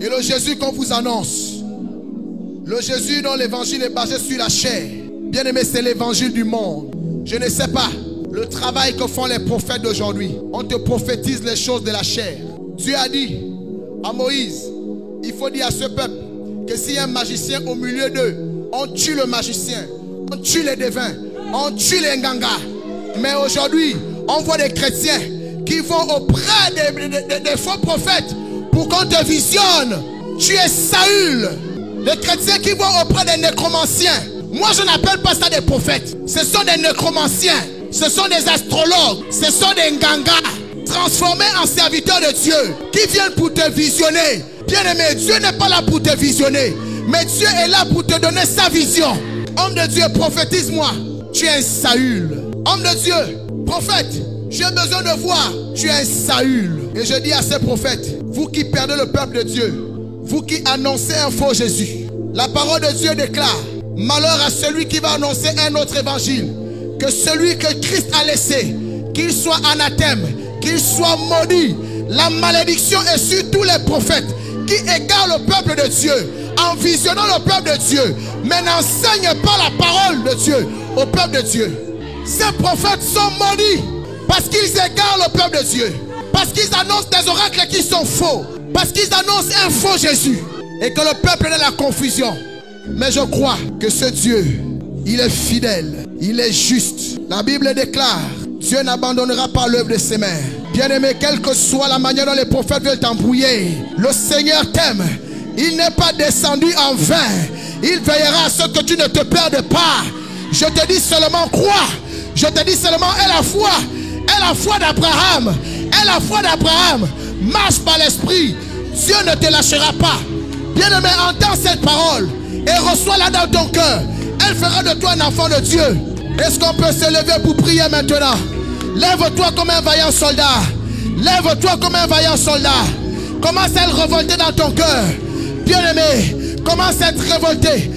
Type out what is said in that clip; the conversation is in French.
Et le Jésus qu'on vous annonce, le Jésus dont l'évangile est basé sur la chair, bien aimé, c'est l'évangile du monde. Je ne sais pas le travail que font les prophètes d'aujourd'hui. On te prophétise les choses de la chair. Dieu a dit à Moïse, il faut dire à ce peuple que s'il y a un magicien au milieu d'eux, on tue le magicien, on tue les devins, on tue les ngangas. Mais aujourd'hui, on voit des chrétiens qui vont auprès des faux prophètes pour qu'on te visionne. Tu es Saül. Les chrétiens qui vont auprès des nécromanciens. Moi, je n'appelle pas ça des prophètes. Ce sont des nécromanciens. Ce sont des astrologues. Ce sont des ngangas transformés en serviteurs de Dieu qui viennent pour te visionner. Bien-aimé, Dieu n'est pas là pour te visionner, mais Dieu est là pour te donner sa vision. Homme de Dieu, prophétise-moi. Tu es un Saül. Homme de Dieu, prophète, j'ai besoin de voir. Tu es un Saül. Et je dis à ces prophètes, vous qui perdez le peuple de Dieu, vous qui annoncez un faux Jésus, la parole de Dieu déclare, malheur à celui qui va annoncer un autre évangile que celui que Christ a laissé, qu'il soit anathème, qu'il soit maudit. La malédiction est sur tous les prophètes qui égarent le peuple de Dieu en visionnant le peuple de Dieu, mais n'enseignent pas la parole de Dieu au peuple de Dieu. Ces prophètes sont maudits parce qu'ils égarent le peuple de Dieu, parce qu'ils annoncent des oracles qui sont faux, parce qu'ils annoncent un faux Jésus et que le peuple est dans la confusion. Mais je crois que ce Dieu, il est fidèle, il est juste. La Bible déclare, Dieu n'abandonnera pas l'œuvre de ses mains. Bien-aimé, quelle que soit la manière dont les prophètes veulent t'embrouiller, le Seigneur t'aime. Il n'est pas descendu en vain. Il veillera à ce que tu ne te perdes pas. Je te dis seulement crois. Je te dis seulement aie la foi. Aie la foi d'Abraham. Aie la foi d'Abraham. Marche par l'esprit. Dieu ne te lâchera pas. Bien-aimé, entends cette parole et reçois-la dans ton cœur. Elle fera de toi un enfant de Dieu. Est-ce qu'on peut se lever pour prier maintenant? Lève-toi comme un vaillant soldat. Lève-toi comme un vaillant soldat. Commence à le révolter dans ton cœur. Bien-aimé, commence à être révolté.